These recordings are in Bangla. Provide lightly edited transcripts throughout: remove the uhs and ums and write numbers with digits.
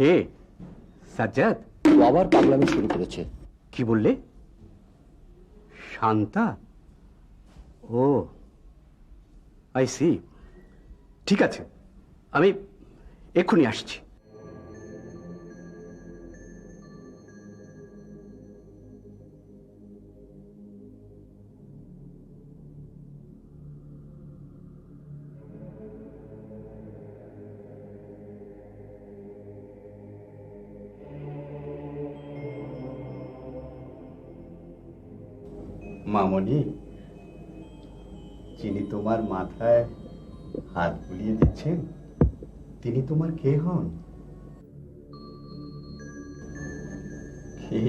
কে? সাজ্জাদ? ও আবার পাগলামি শুরু করেছে। কি বললে? শান্তা? ও, আই সি। ঠিক আছে, আমি এক্ষুনি আসছি। মামনি, যিনি তোমার মাথায় হাত বুলিয়ে দিচ্ছেন তিনি তোমার কে হন? কি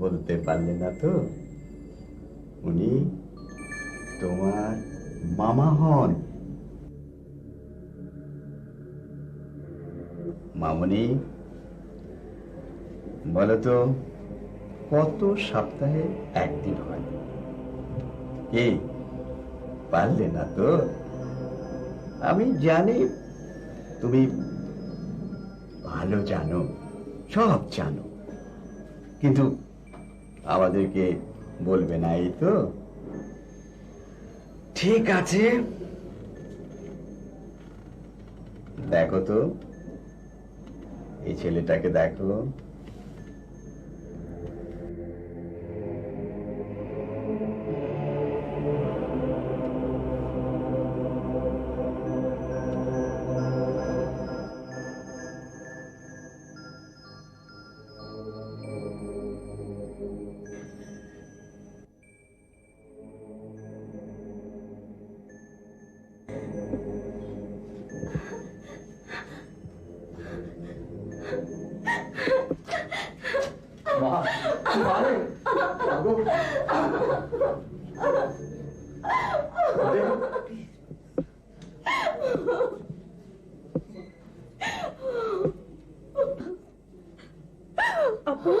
বলতে পারলে না তো? উনি তোমার মামা হন। মামনি, বলো তো কত সপ্তাহে একদিন হয়? এই পারলে না তো? আমি জানি তুমি ভালো জানো, সব জানো, কিন্তু আমাদেরকে বলবে না, এই তো? ঠিক আছে, দেখো তো এই ছেলেটাকে দেখো। আপু,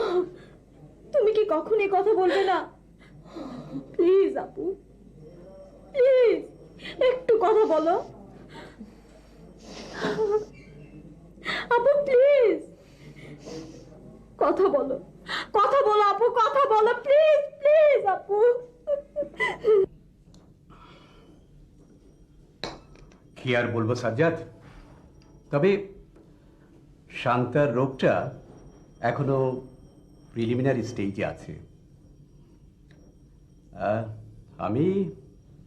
তুমি কি কখনো এই কথা বলবে না? প্লিজ আপু, প্লিজ একটু কথা বলো। আপু প্লিজ কথা বলো, কথা বলো আপু, কথা বলো প্লিজ, প্লিজ আপু। কি আর বলবো সাজ্জাদ, তবে শান্তার রোগটা এখনো প্রিলিমিনারি স্টেজে আছে। আমি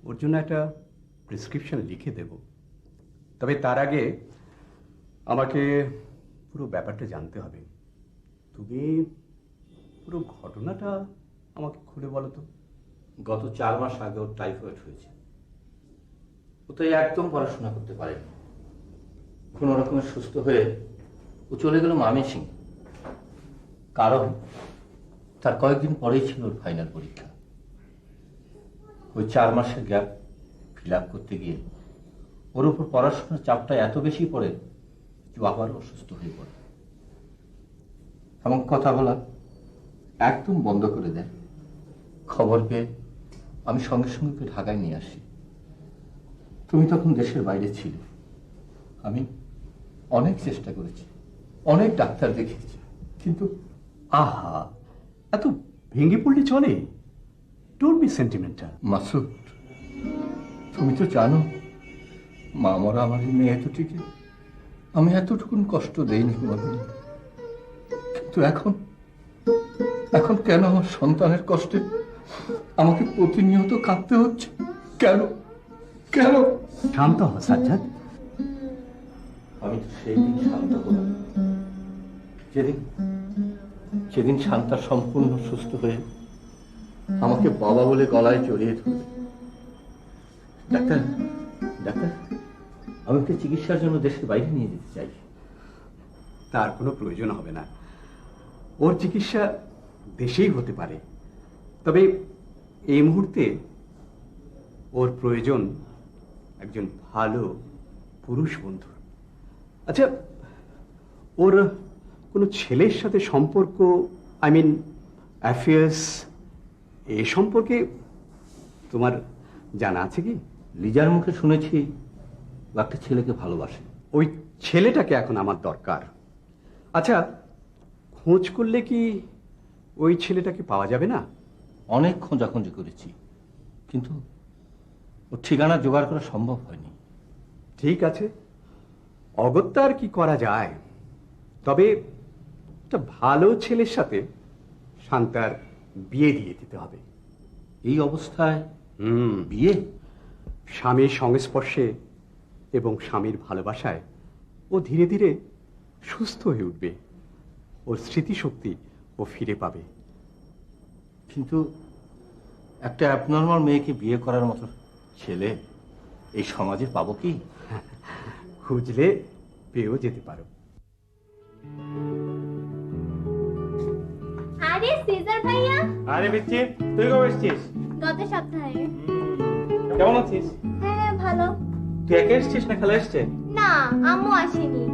ওর জন্য একটা প্রেসক্রিপশন লিখে দেব, তবে তার আগে আমাকে পুরো ব্যাপারটা জানতে হবে। তুমি পুরো ঘটনাটা আমাকে খুলে বলো তো। গত 4 মাস আগে ওর টাইফয়েড হয়েছে। ও তো একদম পড়াশোনা করতে পারেনি। কোন রকমের সুস্থ হয়ে ও চলে গেল ময়মনসিং। কারণ তার কয়েকদিন পরেই ছিল ওর ফাইনাল পরীক্ষা। ওই 4 মাসের গ্যাপ ফিল আপ করতে গিয়ে ওর উপর পড়াশোনার চাপটা এত বেশি পড়ে যে আবার অসুস্থ হয়ে পড়ে এবং কথা বলা একদম বন্ধ করে দেয়। খবর পেয়ে আমি সঙ্গে সঙ্গে ওকে ঢাকায় নিয়ে আসি। তুমি তখন দেশের বাইরে ছিলে। আমি অনেক চেষ্টা করেছি, অনেক ডাক্তার দেখিয়েছি, কিন্তু আহা, এত ভেঙে পড়লে চলে? Don't be sentimental. মাসুদ, তুমি তো জানো মা মরা আমার এই মেয়ে দুটিকে আমি এতটুকুন কষ্ট দেইনি কোনোদিন। কিন্তু এখন কেন আমার সন্তানের কষ্টে আমাকে প্রতিনিয়ত কাঁদতে হচ্ছে? কেন কেন? শান্ত হ সাজ্জাদ। আমি তো সেই দিন শান্ত হলাম যেদিন শান্তা সম্পূর্ণ সুস্থ হয়ে আমাকে বাবা বলে গলায় জড়িয়ে ধরবে। ডাক্তার ডাক্তার, আমি ওকে চিকিৎসার জন্য দেশের বাইরে নিয়ে যেতে চাই। তার কোনো প্রয়োজন হবে না। ওর চিকিৎসা দেশেই হতে পারে, তবে এই মুহূর্তে ওর প্রয়োজন একজন ভালো পুরুষ বন্ধু। আচ্ছা, ওর কোনো ছেলের সাথে সম্পর্ক, আই মিন অ্যাফেয়ার্স, এ সম্পর্কে তোমার জানা আছে কি? লিজার মুখে শুনেছি একটা ছেলেকে ভালোবাসে। ওই ছেলেটাকে এখন আমার দরকার। আচ্ছা, খোঁজ করলে কি ওই ছেলেটাকে পাওয়া যাবে না? অনেক খোঁজাখুঁজি করেছি, কিন্তু ওর ঠিকানা জোগাড় করা সম্ভব হয়নি। ঠিক আছে, অগত্যা আর কি করা যায়। তবে একটা ভালো ছেলের সাথে শান্তার বিয়ে দিয়ে দিতে হবে। এই অবস্থায় হুম, বিয়ে? স্বামীর সংস্পর্শে এবং স্বামীর ভালোবাসায় ও ধীরে ধীরে সুস্থ হয়ে উঠবে। ওর স্মৃতিশক্তি ও ফিরে পাবে। কিন্তু একটা অ্যাবনর্মাল মেয়েকে বিয়ে করার মতো ছেলে এই সমাজে পাবো কি? খুঁজলে পেয়েও যেতে পারো। আরে সিজার ভাইয়া, আরে বিচ্ছি, তুই কবে এসছিস? গত সপ্তাহে। কেমন আছিস? হ্যাঁ ভালো। তুই একা এসছিস না খালা এসছে? না, আম্মু আসেনি,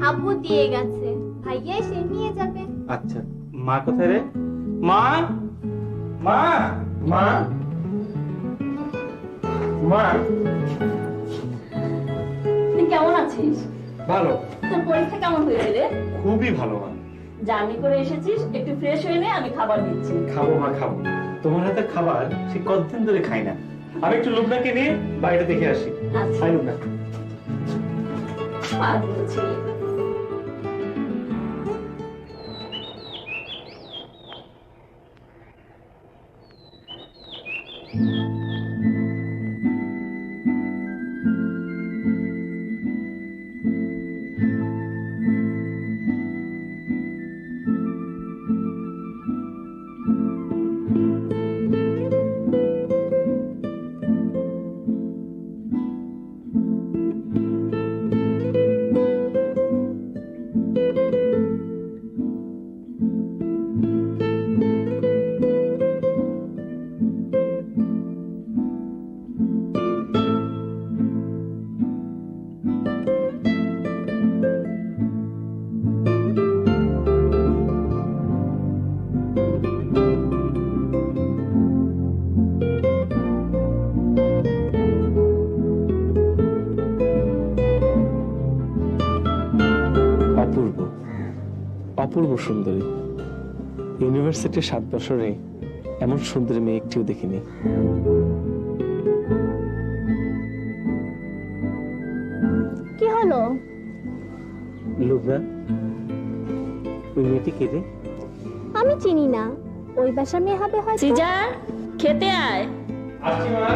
আব্বু দিয়ে গেছে, ভাইয়া এসে নিয়ে যাবে। আচ্ছা, মা কোথায় রে? মা, মা, মা, মা। তুই কেমন আছিস? ভালো, তোর পরীক্ষা কেমন হয়েছে রে? খুবই ভালো মা। জার্নি করে এসেছিস, একটু ফ্রেশ হয়ে নে, আমি খাবার দিচ্ছি। খাবো মা, খাবো। তোমার হাতে খাবার সে কতদিন ধরে খাই না। আমি একটু লুবনাকে নিয়ে বাইরে দেখে আসি। আচ্ছা। হাই লুবনা। আর বলছি, অপূর্ব, অপূর্ব সুন্দরী। ইউনিভার্সিটির 7 বছরে এমন সুন্দরী মেয়ে একটিও দেখিনি। কি হলো? লুবনা, ওই মেয়েটি কে রে? আমি চিনি না, ওই বাসার মেয়ে হবে হয়তো। সিজার, খেতে আয়। আসছি মা।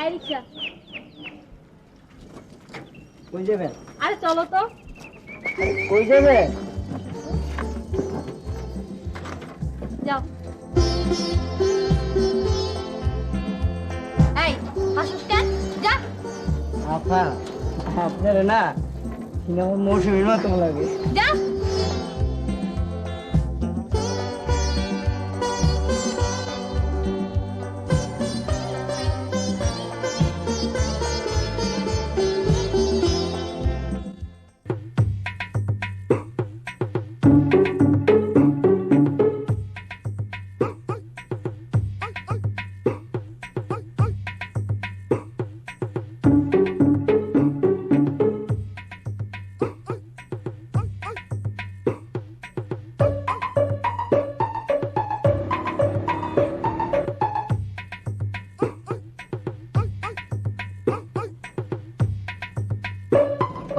এই রিকশা। কই যাবেন? আরে চলো তো। কই যাবেন? যাও। এই, হাসুস কেন? যা। আপা, আপনার না সিনেমার মৌসুমীর মতো লাগে। যা।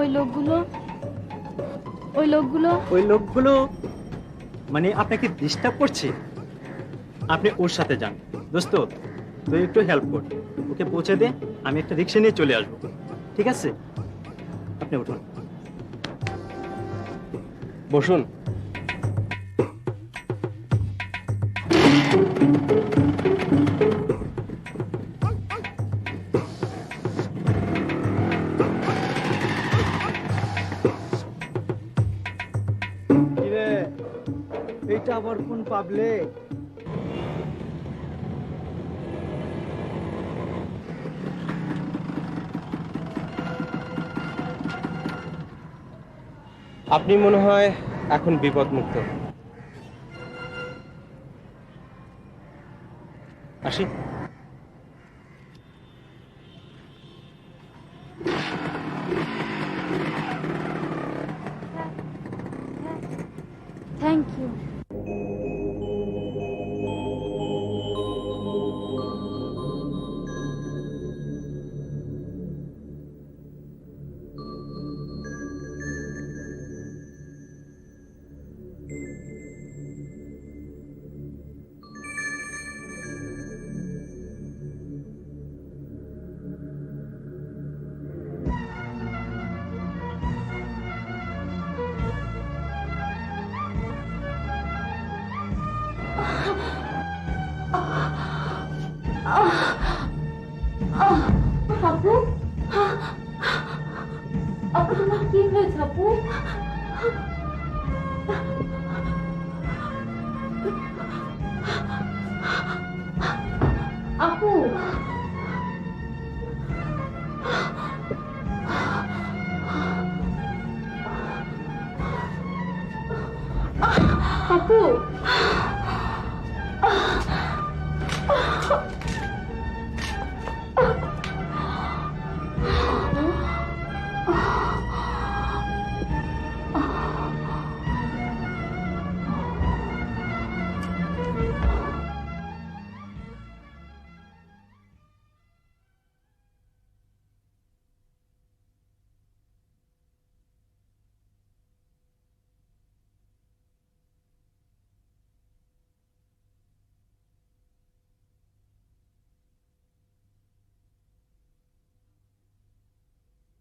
ওই লোকগুলো, ওই লোকগুলো ওই লোকগুলো মানে আপনাকে ডিস্টার্ব করছে? আপনি ওর সাথে যান। দোস্ত, তুই একটু হেল্প কর, ওকে পৌঁছে দে, আমি একটা রিক্সা নিয়ে চলে আসবো। ঠিক আছে, আপনি উঠুন, বসুন। কিরে, এইটা আবার কোন পাবলিক? আপনি মনে হয় এখন বিপদমুক্ত। আসি। Thank you. আপু, আপু তোমার কি হয়েছে আপু? আপু, আপু,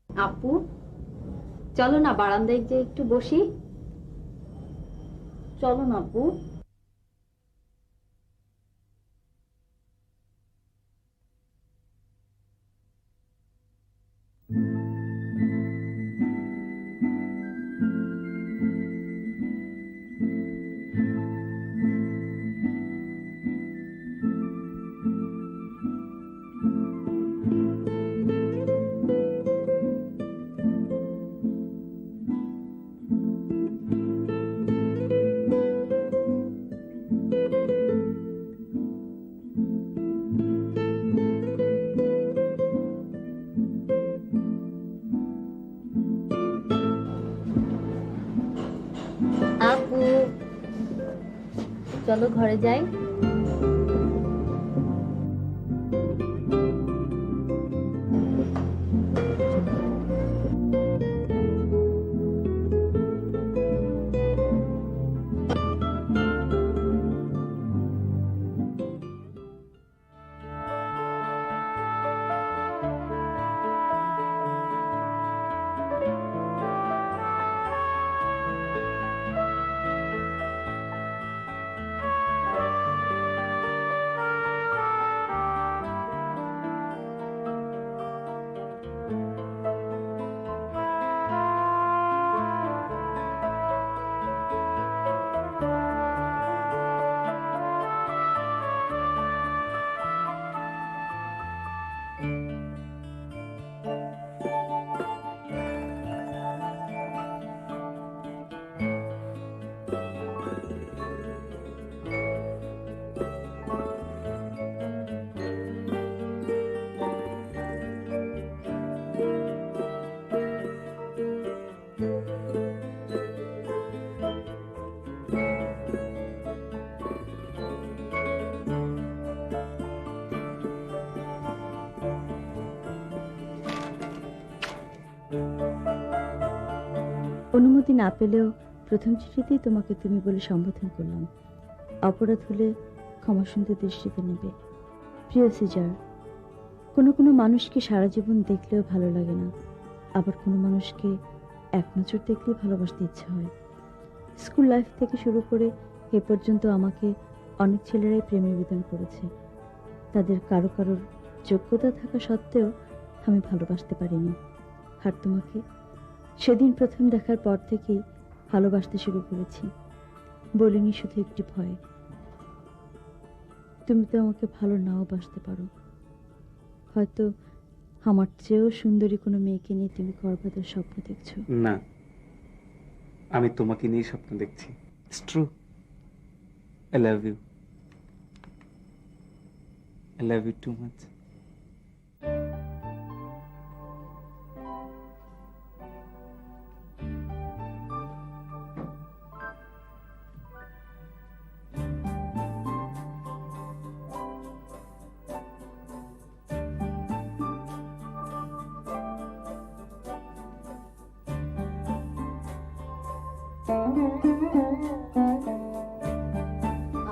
আপু, চলো না বারান্দায় যে একটু বসি। চলো না আপু। আপু, চলো ঘরে যাই। অনুমতি না পেলেও প্রথম চিঠিতেই তোমাকে তুমি বলে সম্বোধন করলাম। অপরাধ হলে ক্ষমাসুন্দর দৃষ্টিতে নেবে। প্রিয় সিজার, কোনো কোনো মানুষকে সারা জীবন দেখলেও ভালো লাগে না, আবার কোনো মানুষকে এক নজর দেখলেই ভালোবাসতে ইচ্ছে হয়। স্কুল লাইফ থেকে শুরু করে এ পর্যন্ত আমাকে অনেক ছেলেরাই প্রেম নিবেদন করেছে। তাদের কারো কারোর যোগ্যতা থাকা সত্ত্বেও আমি ভালোবাসতে পারিনি। আর তোমাকে সেদিন প্রথম দেখার পর থেকেই ভালোবাসতে শুরু করেছি। বলিনি শুধু একটি ভয়, তুমি তো আমাকে ভালো নাও বাসতে পারো। হয়তো আমার চেয়েও সুন্দরী কোনো মেয়েকে নিয়ে তুমি গর্ভাদের স্বপ্ন দেখছো। না, আমি তোমাকে নিয়ে স্বপ্ন দেখছি। It's true. I love you. I love you too much.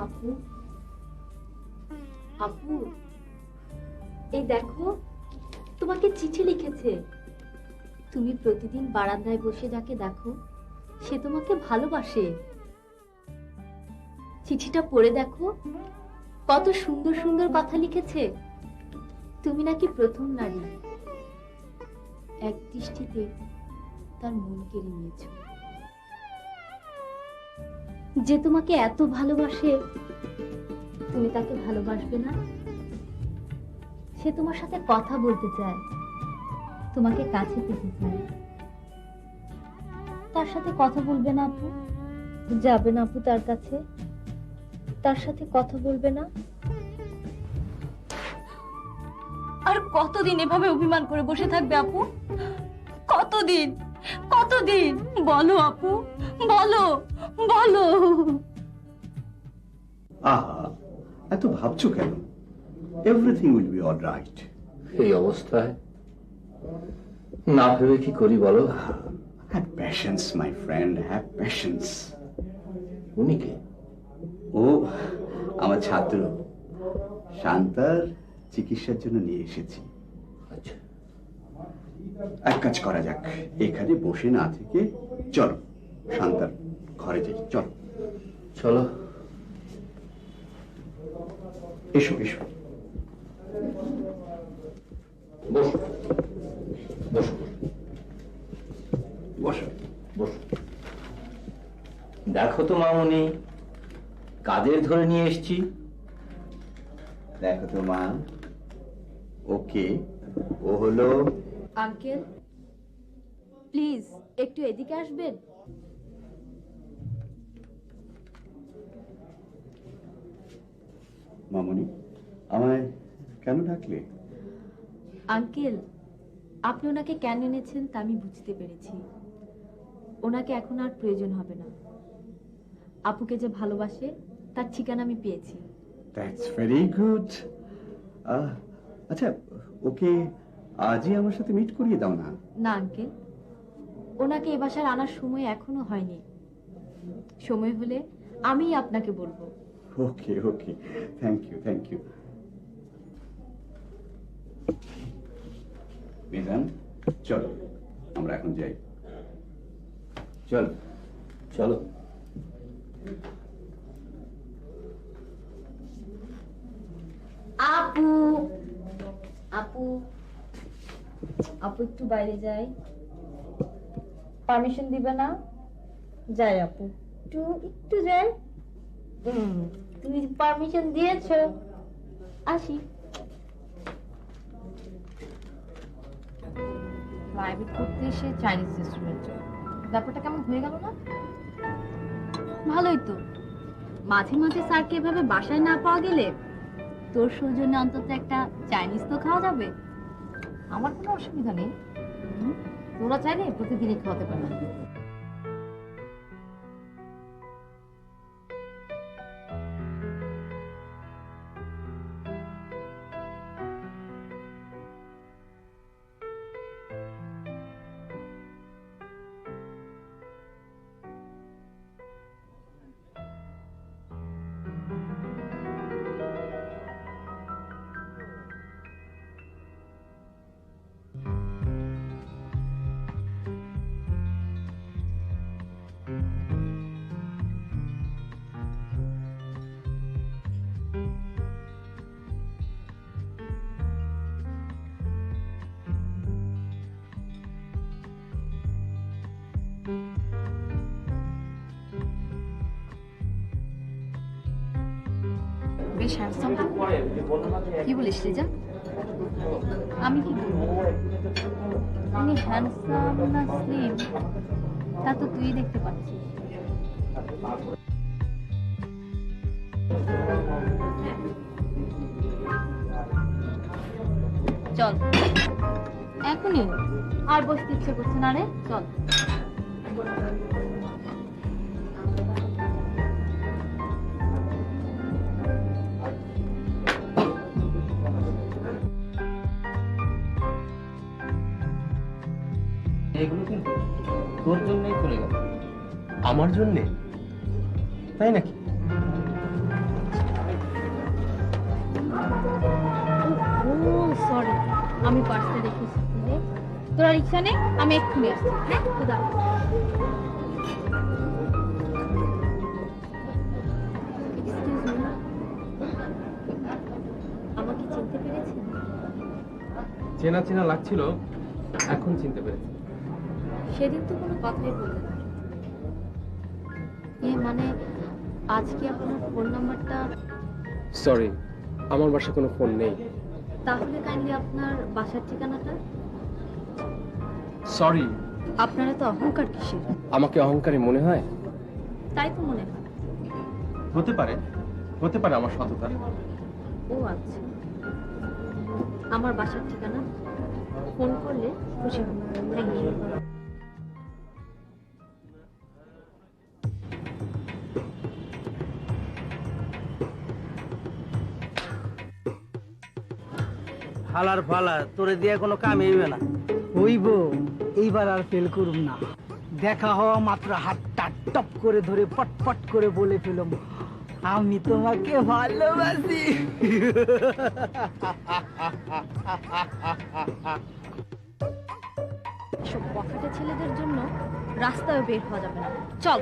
আপু, আপু, এই দেখো তোমাকে চিঠি লিখেছে। তুমি প্রতিদিন বারান্দায় বসে যাকে দেখো সে তোমাকে ভালোবাসে। চিঠিটা পড়ে দেখো, কত সুন্দর সুন্দর কথা লিখেছে। তুমি নাকি প্রথম নারী, এক দৃষ্টিতে তার মন কেড়ে নিয়েছো। যে তোমাকে এত ভালোবাসে তুমি তাকে ভালোবাসবে না? সে তোমার সাথে কথা বলতে চায়, তোমাকে কাছে পেতে চায়। তার সাথে কথা বলবে না আপু? যাবে না আপু তার কাছে? তার সাথে কথা বলবে না? আর কতদিন এভাবে অভিমান করে বসে থাকবে আপু? কতদিন কতদিন? বলো আপু, বলো বলো। আহা, এত ভাবছো কেন? Everything will be all right. এই অবস্থায় না ভেবে কি করি বলো? Have patience my friend, have patience. উনি কে? ও আমার ছাত্র, শান্তার চিকিৎসার জন্য নিয়ে এসেছি। আচ্ছা, এক কাজ করা যাক, এখানে বসে না থেকে চলো শান্তার ঘরে যাই। চলো চলো। এসো এসো। বসো বসো বসো। বসো। দেখো তো মামুনি, কাদের ধরে নিয়ে এসেছি। দেখো তো মা, ওকে, ও হলো আঙ্কেল, প্লিজ একটু এদিকে আসবেন। মামুনি, আমায় কেন ডাকলে? আঙ্কেল, আপনি ওনাকে কেন এনেছেন তা আমি বুঝতে পেরেছি। ওনাকে এখন আর প্রয়োজন হবে না। আপুকে যে ভালোবাসে তার ঠিকানা আমি পেয়েছি। That's very good. আচ্ছা, ওকে আজই আমার সাথে মিট করিয়ে দাও না। না আঙ্কেল, ওনাকে এ বাসার আনার সময় এখনো হয়নি। সময় হলে আমিই আপনাকে বলবো। Okay okay, thank you thank you. Mizan, চলো আমরা এখন যাই। চল। চলো। আপু, আপু, আপু একটু বাইরে যাই, পারমিশন দিবে না? যাই আপু, একটু একটু যাই। তুমি পারমিশন দিয়েছো, আসি। প্রাইভেট করতে এসে চাইনিজ রেস্টুরেন্ট, ব্যাপারটা কেমন হয়ে গেল না? ভালোই তো, মাঝে মাঝে স্যারকে এভাবে বাসায় না পাওয়া গেলে তোর সৌজন্যে অন্তত একটা চাইনিজ তো খাওয়া যাবে। আমার কোনো অসুবিধা নেই, তোরা চাইলে প্রতিদিনই খাওয়াতে পারবে। বেশ হ্যান্ডসাম। কি বলিস রিজা? আমি কি বলবো? উনি হ্যান্ডসাম না স্লিম তা তো তুই দেখতে পাচ্ছিস। চল এখনই, আর বসতে ইচ্ছে করছে না রে, চল। এগুলো কিন্তু তোর জন্যই চলে গেল। আমার জন্যে? তাই নাকি? ও সরি, আমি পার্সটা রেখেছি। তোরা রিক্সা নে, আমি এক্ষুনি আসছি। হ্যাঁ, খোদা। আমাকে চিনতে পেরেছেন? চেনা চেনা লাগছিল, এখন চিনতে পেরেছি। সেদিন তো কোনো কথাই বললেন না। মানে আজকে আপনার ফোন নাম্বারটা? সরি, আমার বাসায় কোনো ফোন নেই। তাহলে কাইন্ডলি আপনার বাসার ঠিকানাটা? সরি। আপনারা তো অহংকার কিসের? আমাকে অহংকারী মনে হয়? তাই তো মনে হয়। হতে পারে, হতে পারে আমার সততা। ও আচ্ছা, আমার বাসার ঠিকানা ফোন করলে খুশি হব। Thank you. হালার ফালা তোরে দিয়ে কোনো কাম হইবে না। হইব, এইবার আর ফেল করুম না। দেখা হওয়া মাত্র হাতটা টপ করে ধরে পটপট করে বলে ফেলুম, আমি তোমাকে ভালোবাসি। সব বখাটে ছেলেদের জন্য রাস্তায় বের হওয়া যাবে না। চল।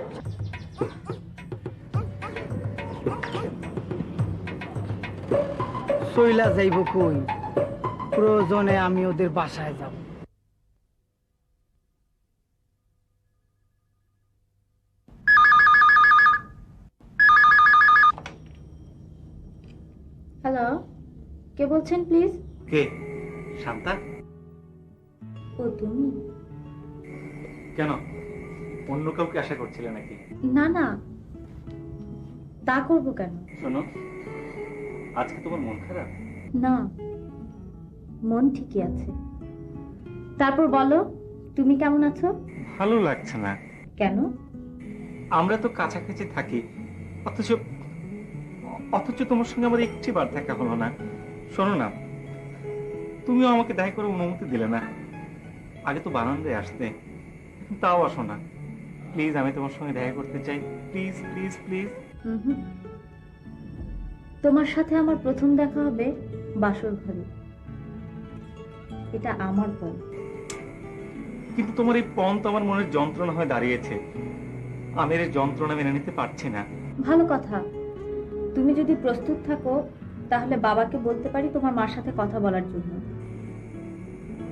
সইলা যাইব কই, প্রয়োজনে আমি ওদের বাসায় যাব। হ্যালো, কে বলছেন প্লিজ? কে? শান্তা? ও তুমি? কেন, অন্য কাউকে আশা করছিলে নাকি? না না, তা করবো কেন? শোনো, আজকে তোমার মন খারাপ? না, মন ঠিকই আছে। তারপর বলো, তুমি কেমন আছো? ভালো লাগছে না। কেন? আমরা তো কাছাকাছি থাকি, অথচ অথচ তোমার সঙ্গে আমার একটি বার দেখা হলো না। শোনো না, তুমিও আমাকে দেখা করে অনুমতি দিলে না। আগে তো বারান্দায় আসতে, তাও আসো না। প্লিজ, আমি তোমার সঙ্গে দেখা করতে চাই। Please please please. তোমার সাথে আমার প্রথম দেখা হবে বাসর ঘরে। এটা আমার পণ। কিন্তু তোমার এই পণ তো আমার মনের যন্ত্রণা হয়ে দাঁড়িয়েছে। আমি এই যন্ত্রণা মেনে নিতে পারছি না। ভালো কথা, তুমি যদি প্রস্তুত থাকো তাহলে বাবাকে বলতে পারি তোমার মার সাথে কথা বলার জন্য।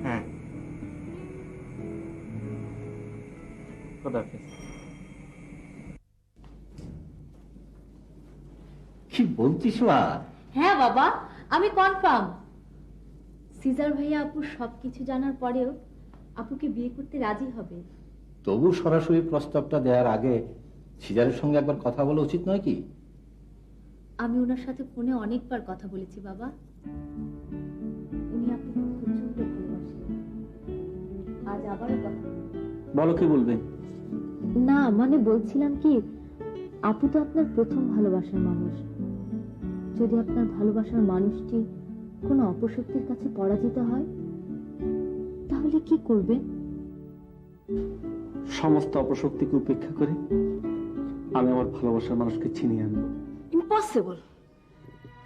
হ্যাঁ, খোদাহাফেজ। কি বলছিস মা? হ্যাঁ বাবা, আমি কনফার্ম। সিজার ভাইয়া আপুর সবকিছু জানার পরেও আপুকে বিয়ে করতে রাজি হবে। তবু সরাসরি প্রস্তাবটা দেওয়ার আগে সিজারের সঙ্গে একবার কথা বলা উচিত নয় কি? আমি ওনার সাথে ফোনে অনেকবার কথা বলেছি বাবা। উনি আপনাকে প্রচন্ড ভালোবাসেন। আজ আবারও কথা বলো, কি বলবে? না মানে বলছিলাম কি, আপু তো আপনার প্রথম ভালোবাসার মানুষ। যদি আপনার ভালোবাসার মানুষটি কোনো অপশক্তির কাছে পরাজিত হয় তাহলে কি করবেন? সমস্ত অপশক্তিকে উপেক্ষা করে আমি আমার ভালোবাসার মানুষকে ছিনিয়ে আনবো। ইম্পসিবল।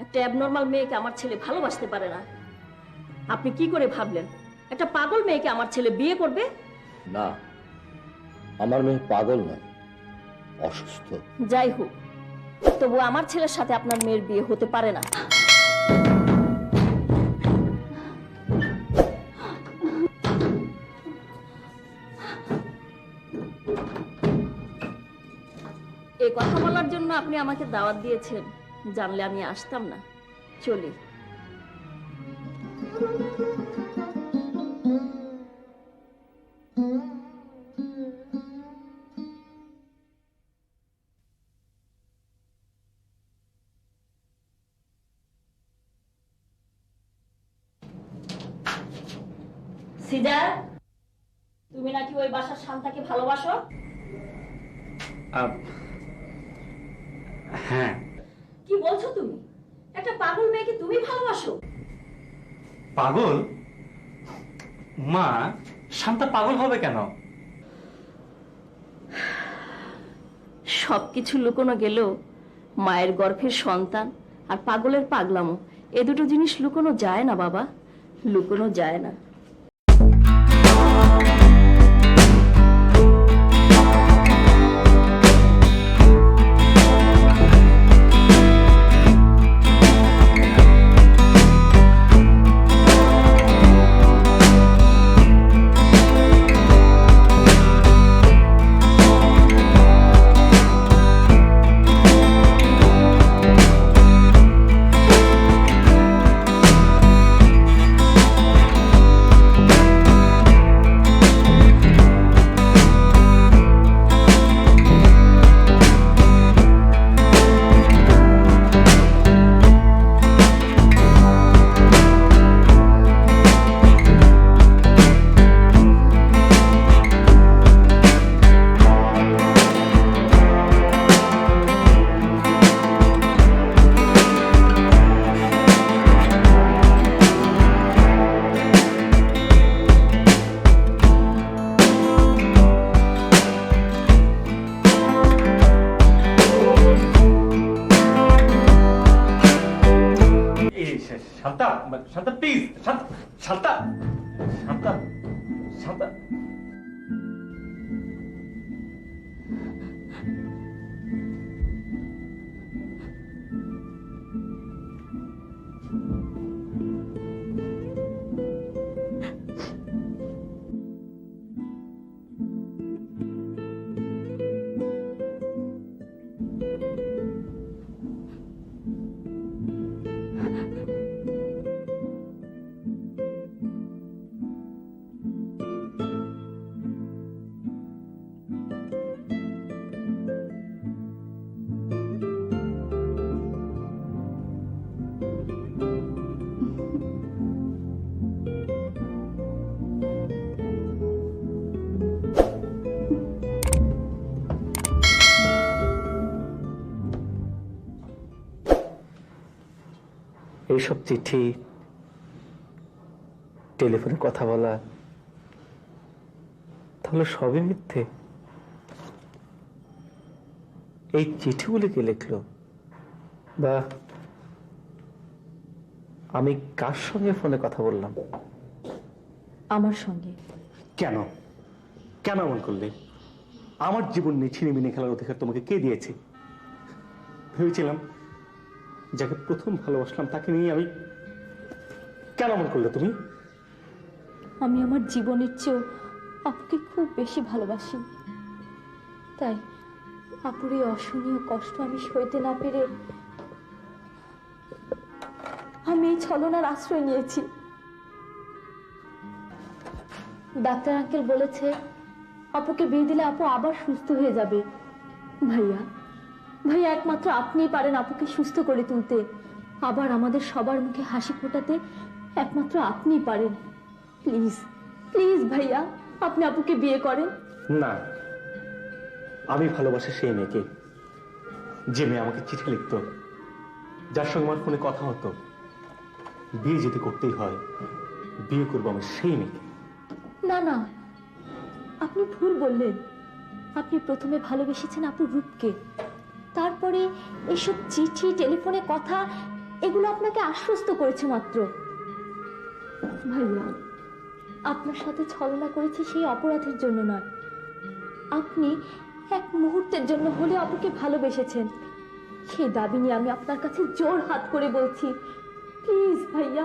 একটা অ্যাবনর্মাল মেয়েকে আমার ছেলে ভালোবাসতে পারে না। আপনি কি করে ভাবলেন একটা পাগল মেয়েকে আমার ছেলে বিয়ে করবে? না, আমার মেয়ে পাগল নয়, অসুস্থ। যাই হোক, তবু আমার ছেলের সাথে আপনার মেয়ের বিয়ে হতে পারে না। এই কথা বলার জন্য আপনি আমাকে দাওয়াত দিয়েছেন, জানলে আমি আসতাম না। চলি। সিজার, তুমি নাকি ওই বাসার শান্তাকে ভালোবাসো? হ্যাঁ। কি বলছো তুমি? একটা পাগল মেয়েকে তুমি ভালোবাসো? পাগল? মা, শান্তা পাগল হবে কেন? সবকিছু লুকোনো গেলেও মায়ের গর্ভের সন্তান আর পাগলের পাগলামো, এ দুটো জিনিস লুকোনো যায় না বাবা, লুকোনো যায় না। শান্তা, শান্তা প্লিজ, শান্তা, শান্তা, শান্তা, শান্তা। এইসব চিঠি, টেলিফোনে কথা বলা, তাহলে সবই মিথ্যে? এই চিঠিগুলি কে লিখলো, বা আমি কার সঙ্গে ফোনে কথা বললাম? আমার সঙ্গে। কেন কেন এমন করলে? আমার জীবন নিয়ে ছিনিমিনি খেলার অধিকার তোমাকে কে দিয়েছে? ভেবেছিলাম যাকে প্রথম ভালোবাসলাম তাকে নিয়ে আমি, কেন এমন করলে তুমি? আমি আমার জীবনের চেয়েও আপুকে খুব বেশি ভালোবাসি, তাই আপুর এই অসহনীয় কষ্ট আমি সইতে না পেরে আমি এই ছলনার আশ্রয় নিয়েছি। ডাক্তার আঙ্কেল বলেছে আপুকে বিয়ে দিলে আপু আবার সুস্থ হয়ে যাবে। ভাইয়া, ভাইয়া একমাত্র আপনিই পারেন আপুকে সুস্থ করে তুলতে, আবার আমাদের সবার মুখে হাসি ফোটাতে একমাত্র আপনিই পারেন। প্লিজ প্লিজ ভাইয়া, আপনি আপুকে বিয়ে করেন। না, আমি ভালোবাসি সেই মেয়েকে, যে মেয়ে আমাকে চিঠি লিখতো, যার সঙ্গে আমার ফোনে কথা হতো। বিয়ে যদি করতেই হয়, বিয়ে করবো আমি সেই মেয়েকে। না না, আপনি ভুল বললেন। আপনি প্রথমে ভালোবেসেছেন আপুর রূপকে, তারপরে এসব চিঠি, টেলিফোনে কথা, এগুলো আপনাকে আশ্বস্ত করেছে মাত্র। ভাইয়া, আপনার সাথে ছলনা করেছে সেই অপরাধের জন্য নয়, আপনি এক মুহূর্তের জন্য হলে আপুকে ভালোবেসেছেন। সেই দাবি নিয়ে আমি আপনার কাছে জোর হাত করে বলছি, প্লিজ ভাইয়া,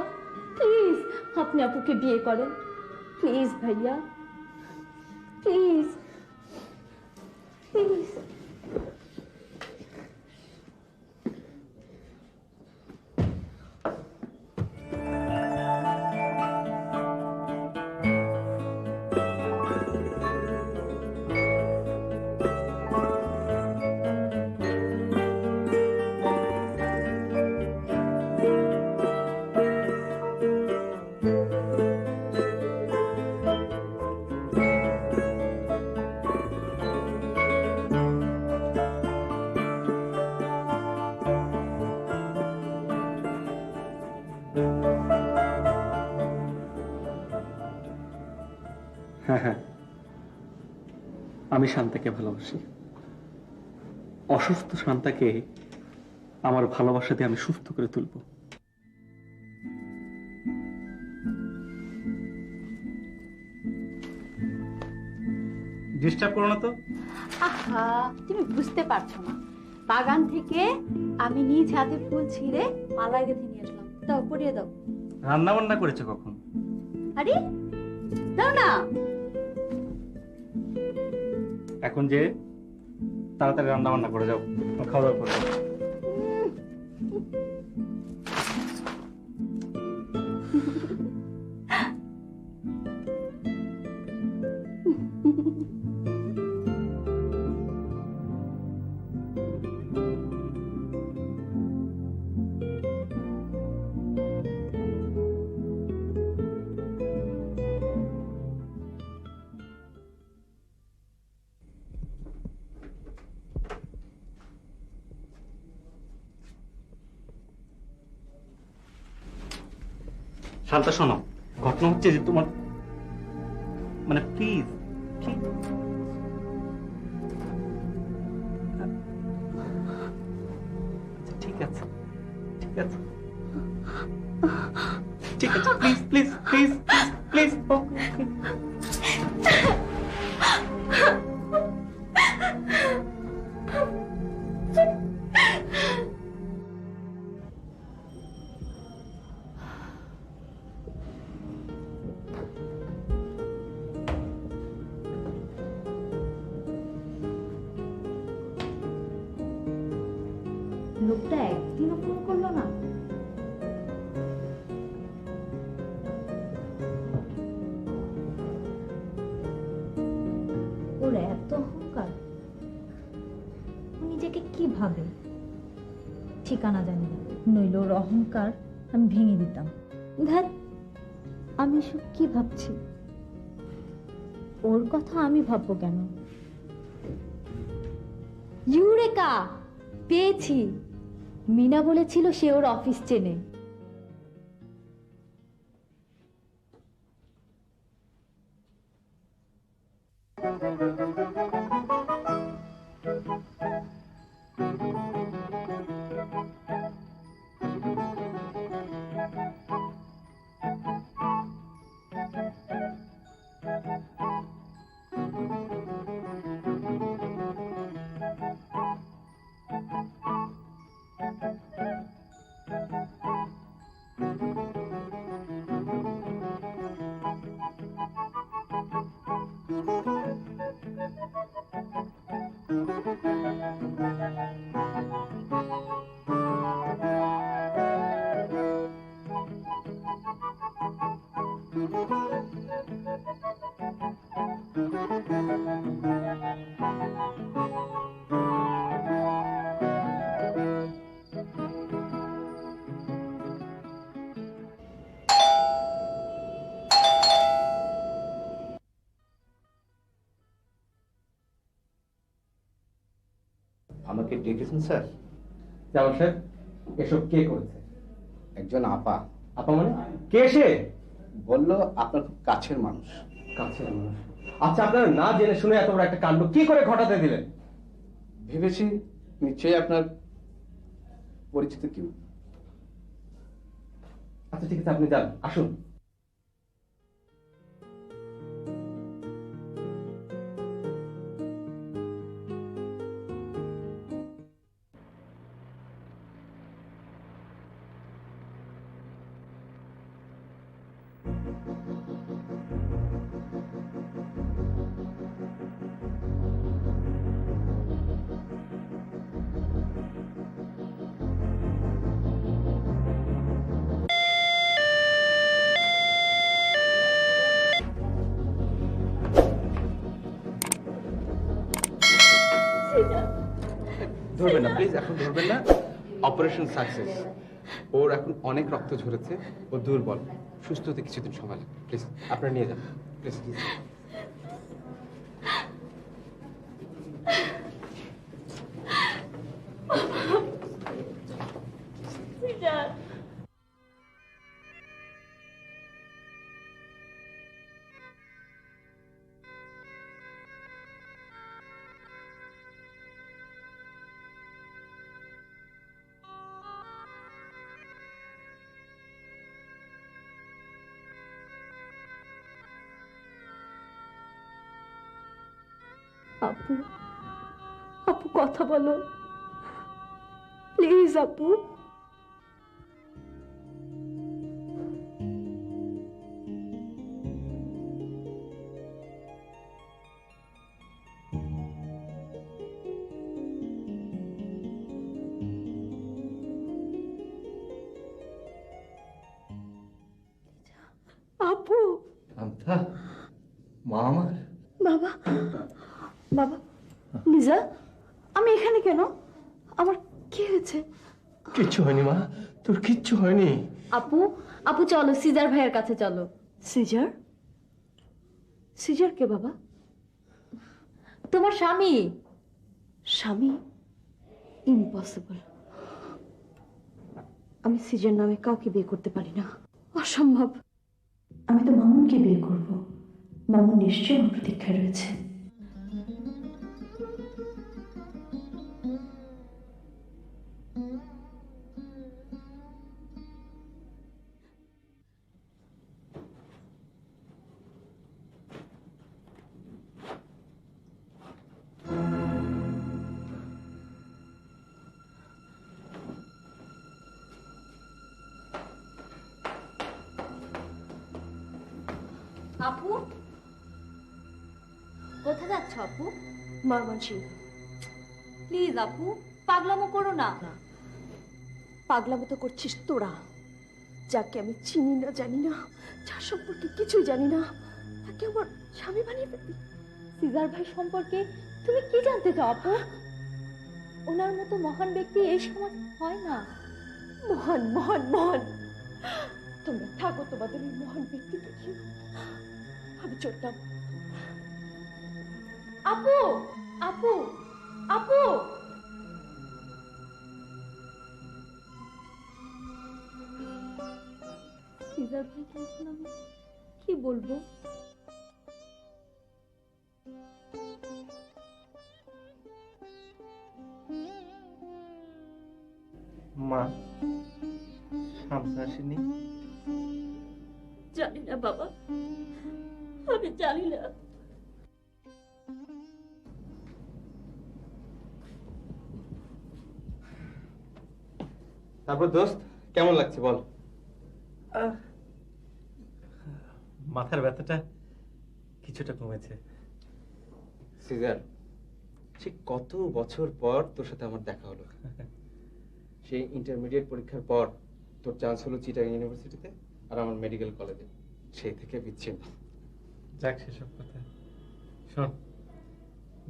প্লিজ আপনি আপুকে বিয়ে করেন। প্লিজ ভাইয়া, প্লিজ প্লিজ। আমি শান্তাকে ভালোবাসি। অসুস্থ শান্তাকে আমার ভালোবাসা দিয়ে আমি সুস্থ করে তুলব। ডিস্টার্ব করো না তো। আহা, তুমি বুঝতে পারছো না, বাগান থেকে আমি নিজ হাতে ফুল ছিঁড়ে মালা গেঁথে নিয়ে আসলাম। দাও, পরিয়ে দাও। রান্না বান্না করেছো কখন? আরে দাও না। এখন যে তাড়াতাড়ি রান্না বান্না করে যাও, খাওয়া দাওয়া করো। শান্তা শোনো, ঘটনা হচ্ছে যে তোমার মানে প্লিজ ঠিক আছে ঠিক আছে ঠিক আছে, please please please please please. লোকটা একদিনও ফোন করলো না। ওর এত অহংকার, ও নিজেকে কি ভাবে ঠিকানা জানি না, নইলে ওর অহংকার আমি ভেঙে দিতাম। ধ্যাৎ, আমি সব কি ভাবছি, ওর কথা আমি ভাববো কেন? ইউরেকা, পেয়েছি। মিনা বলেছিল সে ওর অফিস চেনে। আমাকে ডেকেছেন স্যার? জামাল সাহেব, এসব কে করেছে? একজন আপা আপা মানে কে? সে বলল আপনার খুব কাছের মানুষ। কাছের মানুষ? আচ্ছা, আপনারা না জেনে শুনে এত বড় একটা কাণ্ড কি করে ঘটাতে দিলেন? ভেবেছি নিশ্চয়ই আপনার পরিচিত কেউ। আচ্ছা ঠিক আছে, আপনি যান, আসুন। ধরবেন না প্লিজ, এখন ধরবেন না। Operation success. ওর এখন অনেক রক্ত ঝরেছে, ও দুর্বল, সুস্থ হতে কিছুদিন সময় লাগবে। প্লিজ আপনারা নিয়ে যান প্লিজ। আপু, আপু কথা বলো প্লিজ আপু। আপু, শান্তা, মা আমার। বাবা, বাবা, লিজা, আমি এখানে কেন? আমার কি হয়েছে? কিচ্ছু হয়নি মা, তোর কিচ্ছু হয়নি। আপু, আপু চলো সিজার ভাইয়ের কাছে চলো। সিজার? সিজার কে বাবা? তোমার স্বামী। স্বামী? ইম্পসিবল। আমি সিজার নামে কাউকে বিয়ে করতে পারি না, অসম্ভব। আমি তো মামুনকে বিয়ে করব। মামুন নিশ্চয়ই আমার প্রতীক্ষায় রয়েছে। আপু, কোথায় যাচ্ছ আপু? ময়মনসিংহ। প্লিজ আপু, পাগলামো করো না। পাগলামো তো করছিস তোরা, যাকে আমি চিনি না, জানি না, যার সম্পর্কে কিছুই জানি না, তাকে আমার স্বামী বানিয়ে ফেলবি। সিজার ভাই সম্পর্কে তুমি কি জানতে চাও আপু? ওনার মতো মহান ব্যক্তি এই সমাজ হয় না। মহান মহান মহান, তোমরা থাকো তোমাদের ওই মহান ব্যক্তিকে কি, আমি চলতাম। আপু, আপু, আপু। সিজার ভাইকে এখন আমি কি বলবো? মা, শান্তা আসেনি? জানি না বাবা, আমি জানি না। তারপর দোস্ত, কেমন লাগছে বল? মাথার ব্যথাটা কিছুটা কমেছে। সিজার, সে কত বছর পর তোর সাথে আমার দেখা হলো। সেই ইন্টারমিডিয়েট পরীক্ষার পর তোর চান্স হলো চিটাগাং ইউনিভার্সিটিতে আর আমার মেডিকেল কলেজে। সেই থেকে বিচ্ছিন্ন। যাক সেসব কথা। শোন,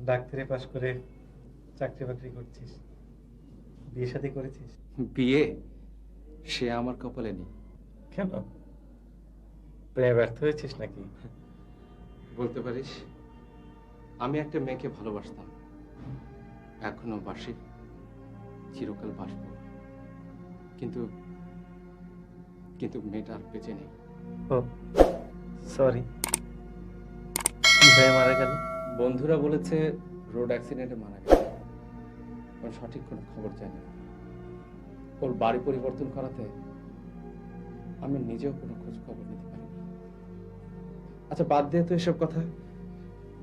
ডাক্তারি পাশ করে চাকরি বাকরি করছিস, বিয়ে শাদী করেছিস? বিয়ে সে আমার কপালে নেই। কেন, প্রেমে ব্যর্থ হয়েছিস নাকি? বলতে পারিস, আমি একটা মেয়েকে ভালোবাসতাম, এখনো বাসি, চিরকাল বাসবো, কিন্তু কিন্তু মেয়েটা আর বেঁচে নেই। ও সরি, কি হয়ে মারা গেল? বন্ধুরা বলেছে রোড অ্যাক্সিডেন্টে মারা গেছে, কারণ সঠিক কোনো খবর জানি না। ওর বাড়ি পরিবর্তন করাতে আমি নিজেও কোনো খোঁজ খবর নিতে পারিনি। আচ্ছা বাদ দে তো এসব কথা,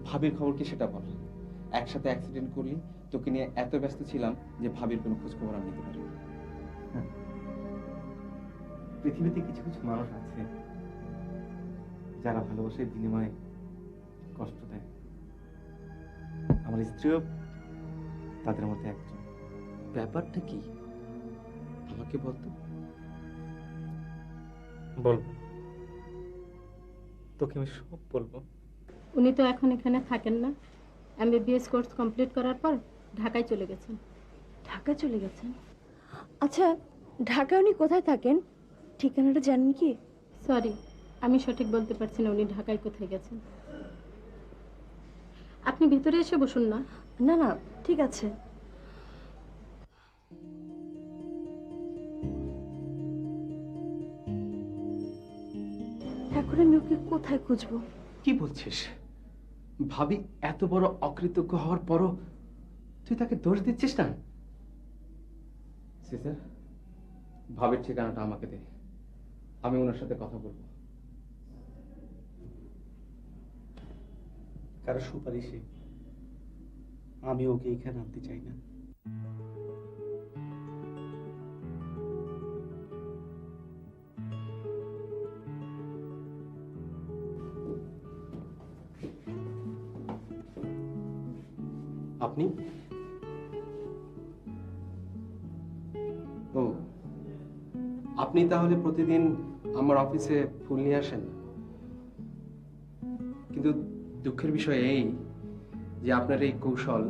ভাবির খবর কি সেটা বল। একসাথে অ্যাক্সিডেন্ট করলি, তোকে নিয়ে এত ব্যস্ত ছিলাম যে ভাবির কোনো খোঁজ খবর আমি নিতে পারিনি। পৃথিবীতে কিছু কিছু মানুষ আছে যারা ভালোবাসার বিনিময়ে কষ্ট দেয়। আমার স্ত্রীও তাদের মধ্যে একজন। ব্যাপারটা কি আমাকে বলতো? বলবো তোকে, আমি সব বলবো। উনি তো এখন এখানে থাকেন না, এমবিবিএস কোর্স কমপ্লিট করার পর ঢাকায় চলে গেছেন। ঢাকা চলে গেছেন? আচ্ছা, ঢাকায় উনি কোথায় থাকেন, ঠিকানাটা জানেন কি? সরি, আমি সঠিক বলতে পারছি না উনি ঢাকায় কোথায় গেছেন। আপনি ভিতরে এসে বসুন না। না না, ঠিক আছে। এখন আমি ওকে কোথায় খুঁজবো? কি বলছিস? ভাবি এত বড় অকৃতজ্ঞ হওয়ার পরও তুই তাকে দোষ দিচ্ছিস না? সিস্টার, ভাবির ঠিকানাটা আমাকে দে, আমি ওনার সাথে কথা বলবো। কারো সুপারিশে আমি ওকে এখানে আনতে চাই না। আপনি? ও, আপনি তাহলে প্রতিদিন আমার অফিসে ফুল নিয়ে আসেন? কিন্তু দুঃখের বিষয় এই যে আপনার এই কৌশল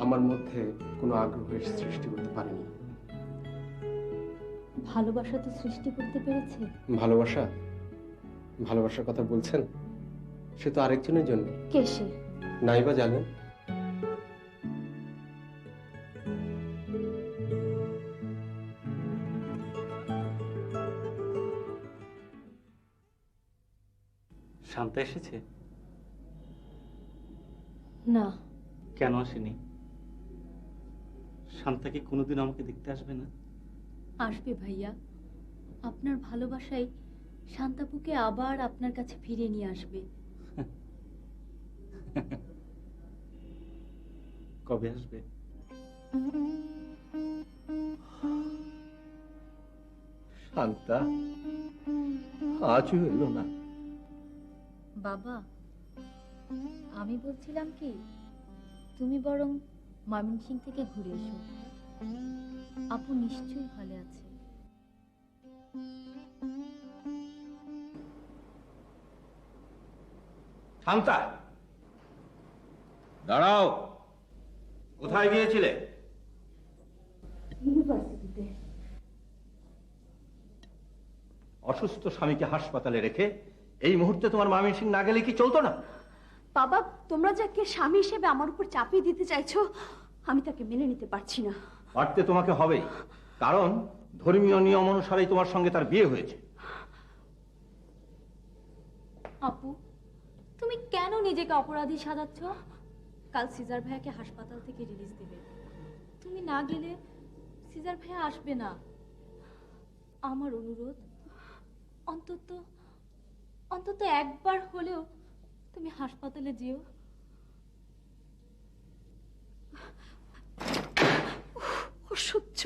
আমার মধ্যে কোনো আগ্রহের সৃষ্টি করতে পারেনি। ভালোবাসা তো সৃষ্টি করতে পেরেছে। ভালোবাসা? ভালোবাসার কথা বলছেন? সে তো আরেকজনের জন্য। কে সে? নাইবা জানেন? শান্তা এসেছে? না। কেন আসেনি? শান্তা কি কোনোদিন আমাকে দেখতে আসবে না? আসবে ভাইয়া, আপনার ভালোবাসাই শান্তাপুকে আবার আপনার কাছে ফিরিয়ে নিয়ে আসবে। কবে আসবে? শান্তা আজও এলো না। বাবা, আমি বলছিলাম কি, তুমি বরং ময়মনসিং থেকে ঘুরে এসো। আপু নিশ্চয়ই ভালো আছে। শান্তা, দাঁড়াও। কোথায় গিয়েছিলে? ইউনিভার্সিটিতে। অসুস্থ স্বামীকে হাসপাতালে রেখে এই মুহূর্তে তোমার ময়মনসিং না গেলে কি চলতো না? বাবা, তোমরা যাকে স্বামী হিসেবে আমার উপর চাপিয়ে দিতে চাইছো, আমি তাকে মেনে নিতে পারছি না। পারতে তোমাকে হবেই, কারণ ধর্মীয় নিয়ম অনুসারেই তোমার সঙ্গে তার বিয়ে হয়েছে। আপু, তুমি কেন নিজেকে অপরাধী সাজাচ্ছ? কাল সিজার ভাইয়াকে হাসপাতাল থেকে রিলিজ দেবে। তুমি না গেলে সিজার ভাইয়া আসবে না। আমার অনুরোধ, অন্তত অন্তত একবার হলেও তুমি হাসপাতালে যেও। অসহ্য।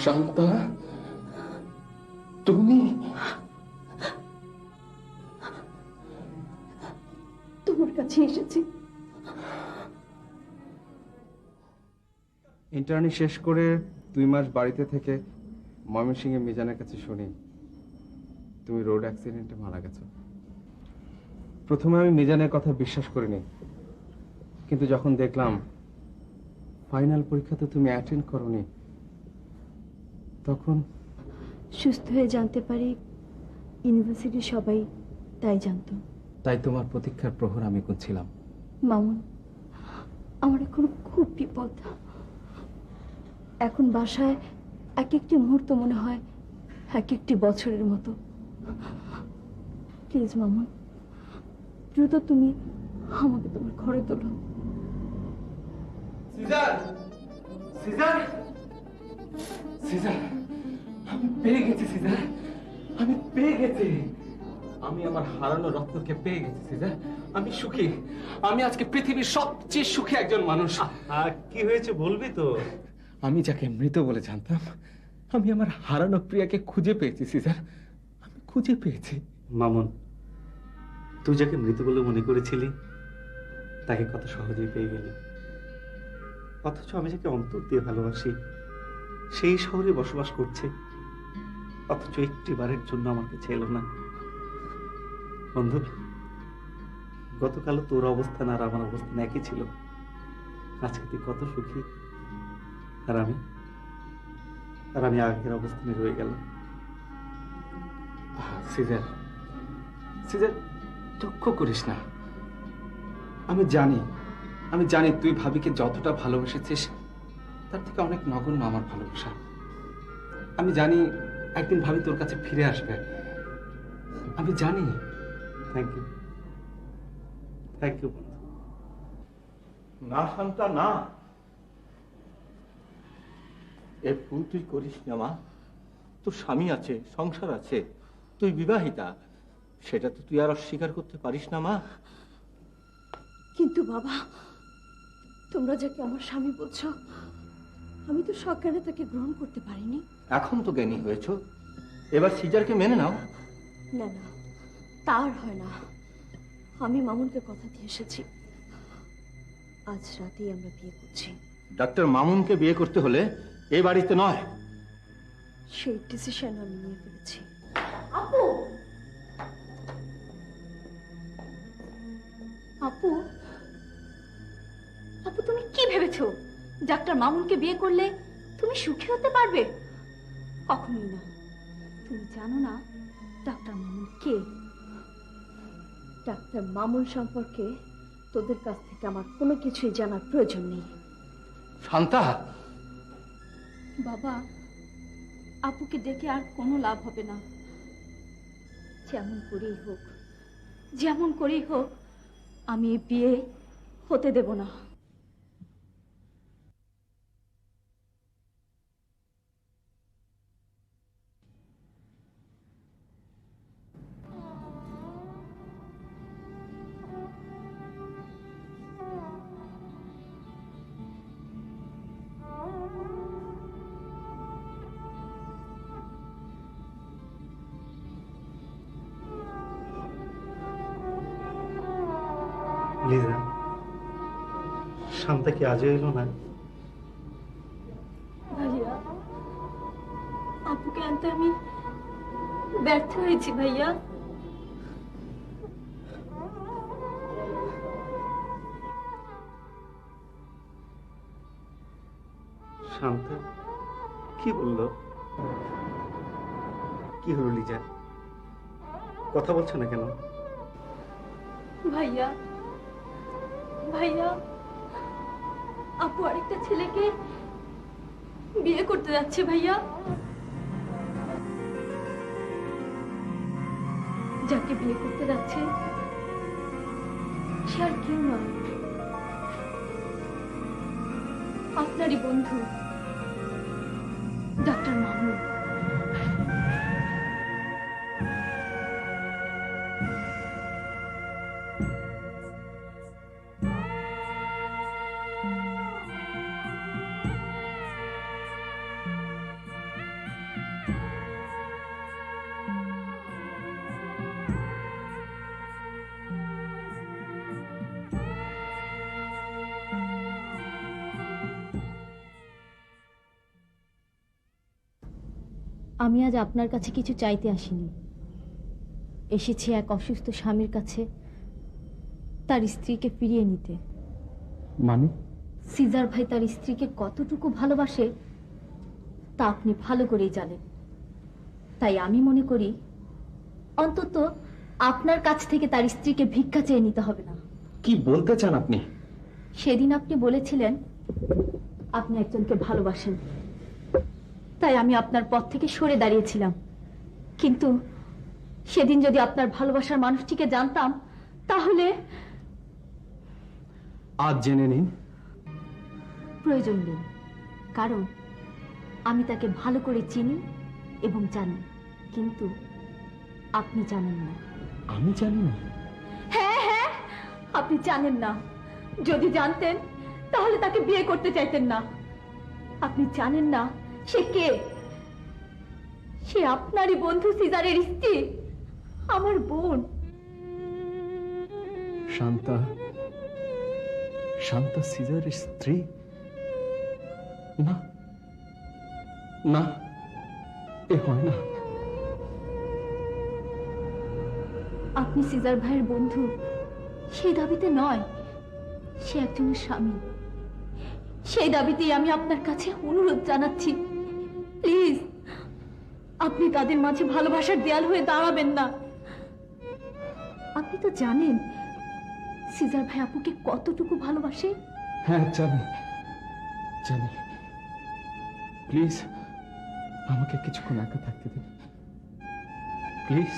শান্তা, তুমি? তোমার কাছে এসেছি। ইন্টার্নি শেষ করে 2 মাস বাড়িতে থেকে ময়মনসিংহে মিজানের কাছে শুনি তুমি রোড অ্যাক্সিডেন্টে মারা গেছো। প্রথমে আমি মিজানের কথা বিশ্বাস করিনি, কিন্তু যখন দেখলাম ফাইনাল পরীক্ষাতে তুমি অ্যাটেন্ড করোনি, তখন সুস্থ হয়ে জানতে পারি ইউনিভার্সিটির সবাই তাই জানতো। তাই তোমার প্রতীক্ষার প্রহর আমি গুনছিলাম। মামুন, আমার এখন খুব বিপদ। এখন বাসায় এক একটি মুহূর্ত মনে হয় এক একটি বছরের মতো। প্লিজ মামুন, দ্রুত তুমি আমাকে তোমার ঘরে তোলো। সিজার, সিজার, সিজার, আমি পেয়ে গেছি সিজার, আমি পেয়ে গেছি। আমি আমার হারানো রত্নকে পেয়ে গেছি সিজার। আমি সুখী। আমি আজকে পৃথিবীর সবচেয়ে সুখী একজন মানুষ। কি হয়েছে বলবি তো? আমি যাকে মৃত বলে জানতাম, আমি আমার হারানো প্রিয়াকে খুঁজে পেয়েছি সিজার। আমি খুঁজে পেয়েছি। মামুন, তুই যাকে মৃত বলে মনে করেছিলি তাকে কত সহজেই পেয়ে গেলি। অথচ আমি যাকে অন্তর দিয়ে ভালোবাসি সেই শহরে বসবাস করছে, অথচ একটি বারের জন্য আমাকে ছিল না। বন্ধু, গতকালও তোর অবস্থান আর আমার অবস্থান একই ছিল। আজকে তুই কত সুখী, আর আমি আগের অবস্থানে রয়ে গেলাম। সিজার, সিজার, দুঃখ করিস না। আমি জানি তুই ভাবিকে যতটা ভালোবেসেছিস তার থেকে অনেক নগণ্য আমার ভালোবাসা। আমি জানি একদিন ভাবি তোর কাছে ফিরে আসবে। আমি জানি। থ্যাংক ইউ, থ্যাংক ইউ বন্ধু। না শান্তা, না, এ ভুল তুই করিস না মা। তোর স্বামী আছে, সংসার আছে, তুই বিবাহিতা, সেটা তো তুই আর অস্বীকার করতে পারিস না মা। কিন্তু বাবা, তোমরা যাকে আমার স্বামী বলছো, আমি তো সজ্ঞানে তাকে গ্রহণ করতে পারিনি। এখন তো জ্ঞানী হয়েছ, এবার সিজারকে মেনে নাও। না না, তার হয় না। আমি মামুনকে কথা দিয়ে এসেছি, আজ রাতেই আমরা বিয়ে করছি। ডাক্তার মামুনকে বিয়ে করতে হলে এই বাড়িতে নয়। সেই ডিসিশন আমি নিয়ে ফেলেছি। আপু, আপু, আপু, তুমি কি ভেবেছো ডাক্তার মামুনকে বিয়ে করলে তুমি সুখী হতে পারবে? কখনোই না। তুমি জানো না ডাক্তার মামুন কে? ডাক্তার মামুন সম্পর্কে তোদের কাছ থেকে আমার কোনো কিছুই জানার প্রয়োজন নেই। শান্তা, বাবা, আপুকে ডেকে আর কোনো লাভ হবে না। যেমন করেই হোক আমি এই বিয়ে হতে দেব না। লিজা, শান্তা কি আজও এলো না? ভাইয়া, আপুকে আনতে আমি ব্যর্থ হয়েছি ভাইয়া। শান্তা কি বললো? কি হলো লিজা, কথা বলছো না কেন? ভাইয়া, ভাইয়া, আপু আরেকটা ছেলেকে বিয়ে করতে যাচ্ছে ভাইয়া। যাকে বিয়ে করতে যাচ্ছে সে আর কেউ নয়, আপনারই বন্ধু ডাক্তার মামুন। আমি আজ আপনার কাছে কিছু চাইতে আসিনি, এসেছি এক অসুস্থ স্বামীর কাছে তার স্ত্রীকে ফিরিয়ে নিতে। মানে? সিজার ভাই তার স্ত্রীকে কতটুকু ভালোবাসে তা আপনি ভালো করেই জানেন। তাই আমি মনে করি অন্তত আপনার কাছ থেকে তার স্ত্রীকে ভিক্ষা চেয়ে নিতে হবে না। কি বলতে চান আপনি? সেদিন আপনি বলেছিলেন আপনি একজনকে ভালোবাসেন, তাই আমি আপনার পথ থেকে সরে দাঁড়িয়েছিলাম। কিন্তু সেদিন যদি আপনার ভালোবাসার মানুষটিকে জানতাম তাহলে। আজ জেনে নিন। প্রয়োজন নেই, কারণ আমি তাকে ভালো করে চিনি এবং জানি, কিন্তু আপনি জানেন না। আমি জানি না? হ্যাঁ হ্যাঁ, আপনি জানেন না। যদি জানতেন তাহলে তাকে বিয়ে করতে চাইতেন না। আপনি জানেন না সে কে। সে আপনারই বন্ধু সিজারের স্ত্রী, আমার বোন। শান্তা? শান্তা সিজারের স্ত্রী? না না, এ হয় না। আপনি সিজার ভাইয়ের বন্ধু সেই দাবিতে নয়, সে একজনের স্বামী। সেই দাবিতেই আমি আপনার কাছে অনুরোধ জানাচ্ছি, প্লিজ আপনি তাদের মাঝে ভালোবাসার দেয়াল হয়ে দাঁড়াবেন না। আপনি তো জানেন সিজার ভাই আপুকে কতটুকু ভালোবাসে। হ্যাঁ জানি জানি। প্লিজ আমাকে কিছুক্ষণ একা থাকতে দিন, প্লিজ।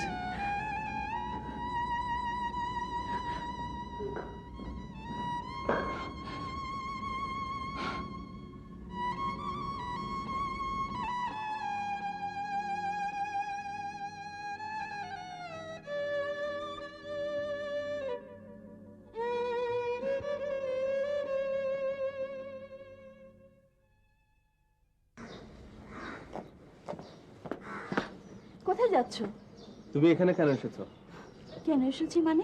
কোথায় যাচ্ছ? তুমি এখানে কেন এসেছো? কেন এসেছি মানে?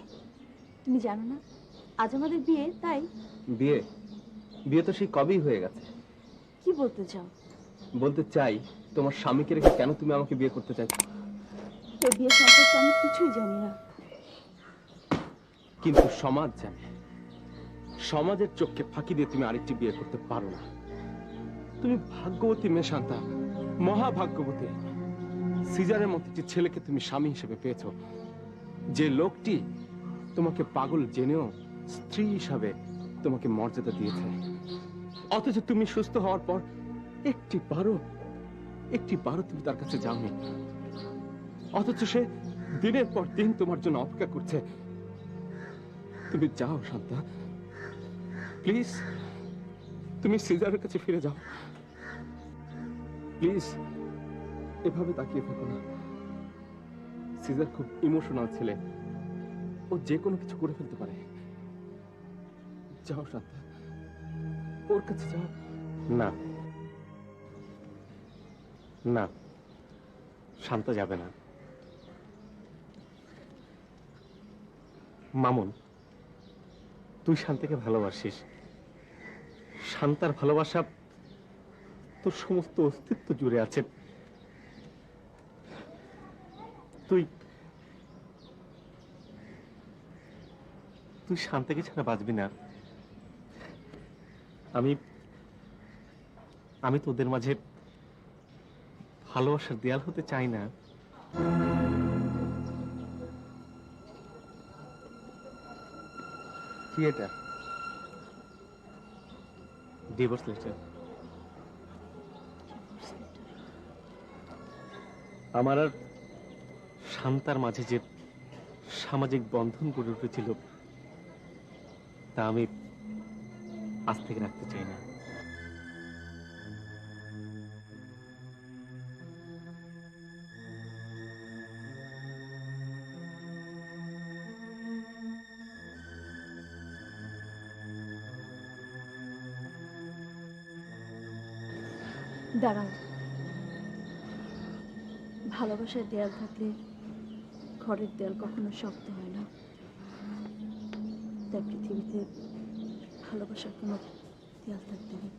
তুমি জানো না আজ আমাদের বিয়ে? তাই। বিয়ে? বিয়ে তো সেই কবেই হয়ে গেছে। কি বলতে চাও? বলতে চাই তোমার স্বামীকে রেখে কেন তুমি আমাকে বিয়ে করতে চাইছো? এই বিয়ে সম্পর্কে আমি কিছুই জানি না। কিন্তু সমাজ জানে। সমাজের চোখকে ফাঁকি দিয়ে তুমি আরেকটি বিয়ে করতে পারো না। তুমি ভাগ্যবতী মেয়ে শান্তা, মহাভাগ্যবতী। সিজারের মতো একটি ছেলেকে তুমি স্বামী হিসেবে পেয়েছো, যে লোকটি তোমাকে পাগল জেনেও স্ত্রী হিসাবে তোমাকে মর্যাদা দিয়েছে। অথচ তুমি সুস্থ হওয়ার পর একটি বারো তুমি তার কাছে যাওনি। অথচ সে দিনের পর দিন তোমার জন্য অপেক্ষা করছে। তুমি যাও শান্তা, প্লিজ। তুমি সিজারের কাছে ফিরে যাও, প্লিজ। এভাবে তাকিয়ে থাকো না। সিজার খুব ইমোশনাল ছেলে, ও যে কোনো কিছু করে ফেলতে পারে। যাও শান্তা, ওর কাছে যাও। না না, শান্তা যাবে না। মামুন, তুই শান্তাকে ভালোবাসিস। শান্তার ভালোবাসা তোর সমস্ত অস্তিত্ব জুড়ে আছে। তুই তুই শান্তাকে ছাড়া বাঁচবি না। আমি তোদের মাঝে ভালোবাসার দেয়াল হতে চাই না। কি এটা? Divorce letter. আমার আর শান্তার মাঝে যে সামাজিক বন্ধন গড়ে উঠেছিল তা আমি আজ থেকে রাখতে চাই না। দাঁড়াও, ভালোবাসার দেয়াল থাকলে ঘরের দেয়াল কখনো শক্ত হয় না। তাই পৃথিবীতে ভালোবাসার কোনো দেয়াল থাকতে নেই।